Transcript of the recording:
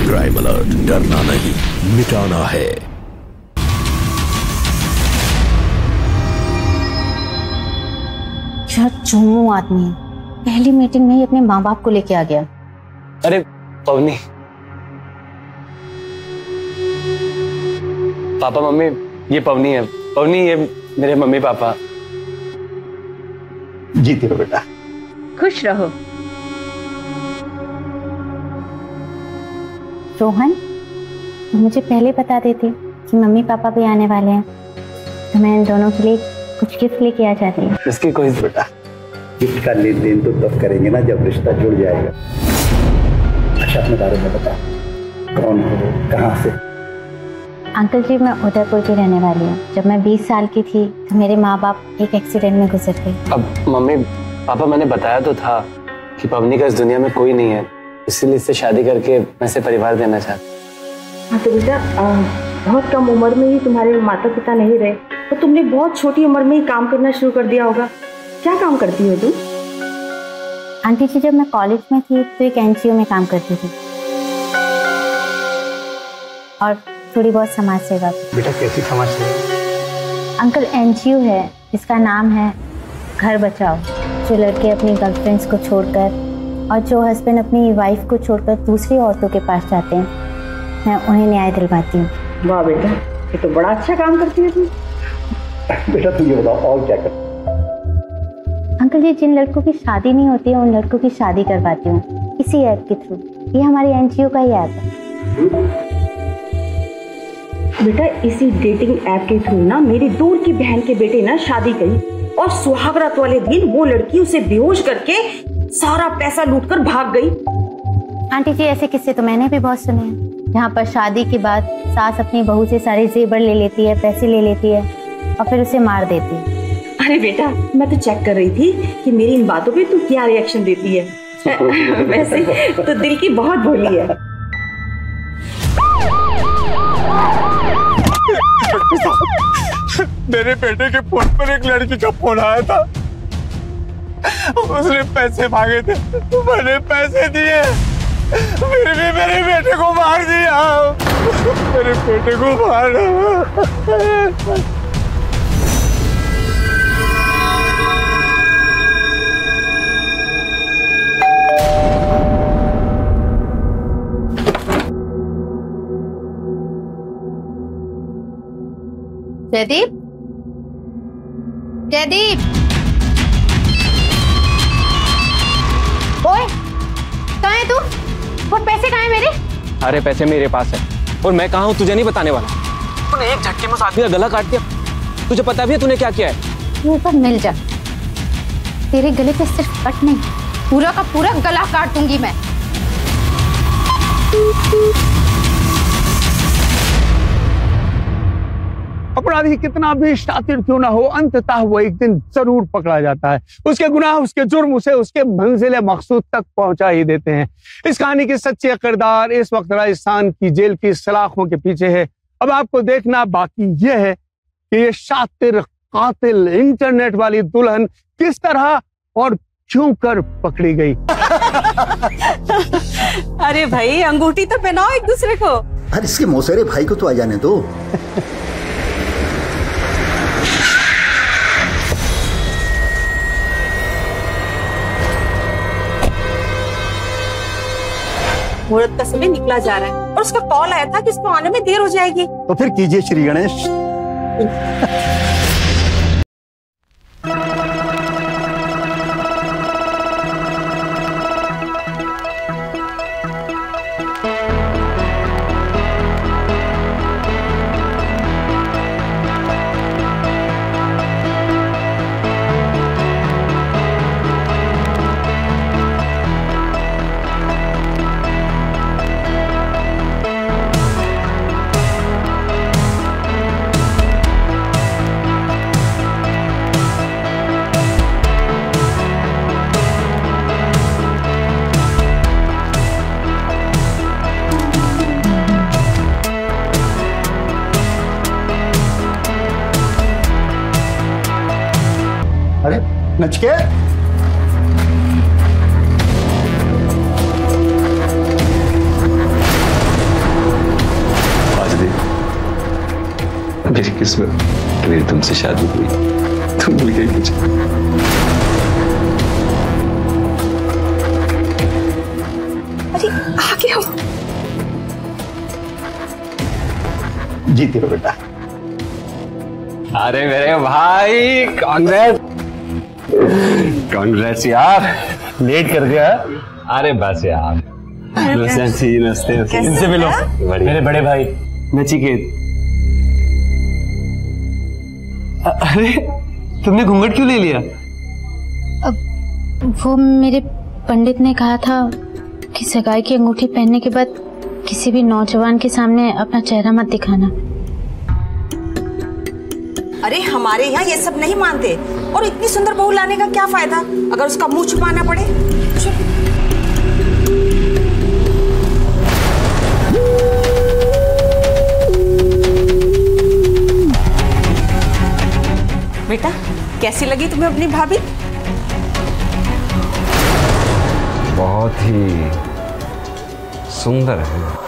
Crime alert, डरना नहीं, मिटाना है। चुम्मू आदमी है, पहली मीटिंग में ही अपने माँ बाप को लेके आ गया। अरे पवनी, पापा मम्मी, ये पवनी है। पवनी, ये मेरे मम्मी पापा। जीती रहो बेटा। खुश रहो। रोहन, मुझे पहले बता देती कि मम्मी पापा भी आने वाले हैं तो मैं इन दोनों के लिए कुछ गिफ्ट लेके आ जाती। इसकी कोई बेटा, गिफ्ट का लेन देन तो तब करेंगे ना जब रिश्ता जुड़ जाएगा। अच्छा, अपने बारे में बता, कौन हो, कहाँ से? अंकल जी, मैं उदयपुर की रहने वाली हूँ। जब मैं 20 साल की थी तो मेरे माँ बाप एक एक्सीडेंट में गुजर गए। अब मम्मी पापा, मैंने बताया तो था कि पवनी का इस दुनिया में कोई नहीं है, इसीलिए इससे शादी करके मैं इसे परिवार देना चाहता। हाँ तो बेटा, बहुत कम उम्र में ही तुम्हारे माता पिता नहीं रहे तो तुमने बहुत छोटी उम्र में ही काम करना शुरू कर दिया होगा। क्या काम करती हो तुम? आंटी जी, जब मैं कॉलेज में थी तो एक एनजीओ में काम करती थी और थोड़ी बहुत समाज सेवा। बेटा, कैसी समाज सेवा? अंकल, एनजीओ है, इसका नाम है घर बचाओ। जो लड़के अपनी गर्लफ्रेंड्स को छोड़कर और जो हस्बैंड अपनी वाइफ को छोड़कर दूसरी औरतों के पास जाते हैं, मैं उन्हें न्याय दिलवाती हूँ। वाह बेटा, ये तो बड़ा अच्छा काम करती है तुम। बेटा तुम ये बताओ, और क्या करती? अंकल जी, जिन लड़कों की शादी नहीं होती है उन लड़कों की शादी करवाती हूँ इसी ऐप के थ्रू। ये हमारी एनजीओ का ही ऐप है। बेटा, इसी डेटिंग ऐप के थ्रू ना मेरी दूर की बहन के बेटे ना शादी करी और सुहागरात वाले दिन वो लड़की उसे बेहोश करके सारा पैसा लूटकर भाग गई। आंटी जी, ऐसे किस्से तो मैंने भी बहुत सुने हैं, जहाँ पर शादी के बाद सास अपनी बहू से सारे जेवर ले लेती है, पैसे ले लेती है और फिर उसे मार देती है। अरे बेटा, मैं तो चेक कर रही थी कि मेरी इन बातों पे तू क्या रिएक्शन देती है। वैसे तो दिल की बहुत भोली है। मेरे बेटे के फोन पर एक लड़की का फोन आया था, उसने पैसे मांगे थे, मैंने पैसे दिए, फिर भी मेरे बेटे को मार दिया। मेरे बेटे को मारा। जयदीप, जयदीप, ओए, कहाँ है तू? और पैसे कहाँ हैं मेरे? अरे पैसे मेरे पास है और मैं कहाँ हूँ तुझे नहीं बताने वाला। तूने एक झटके में उस आदमी का गला काट दिया। तुझे पता भी है तूने क्या किया है? तू ऊपर मिल जा, तेरे गले पे सिर्फ कट नहीं, पूरा का पूरा गला काट दूंगी मैं। अपराधी कितना भी शातिर क्यों ना हो, अंततः वो एक दिन जरूर पकड़ा जाता है। उसके गुनाह, उसके जुर्म उसे उसके मंजिल मकसूद तक पहुंचा ही देते हैं। इस कहानी के सच्चे किरदार इस वक्त राजस्थान की जेल की सलाखों के पीछे है। अब आपको देखना बाकी यह है कि ये शातिर कातिल इंटरनेट वाली दुल्हन किस तरह और क्यों कर पकड़ी गई। अरे भाई, अंगूठी तो पहनाओ एक दूसरे को। अरे इसके मौसेरे भाई को तो आ जाने दो। मुहूर्त का समय निकला जा रहा है और उसका कॉल आया था कि इसको आने में देर हो जाएगी। तो फिर कीजिए श्री गणेश। अरे नचिकेत, किस्मत कि मेरी तुमसे शादी हुई, तुम मिल गई मुझे। अरे आगे हो। जीते रहो बेटा। अरे मेरे भाई कांग्रेट्स यार, लेट कर गया। अरे बस यार, नमस्ते। इनसे मिलो, मेरे बड़े भाई नचिकेत। अरे तुमने घूंघट क्यों ले लिया? अब वो मेरे पंडित ने कहा था कि सगाई की अंगूठी पहनने के बाद किसी भी नौजवान के सामने अपना चेहरा मत दिखाना। अरे हमारे यहाँ ये सब नहीं मानते, और इतनी सुंदर बहू लाने का क्या फायदा अगर उसका मुंह छुपाना पड़े। बेटा कैसी लगी तुम्हें अपनी भाभी? बहुत ही सुंदर है।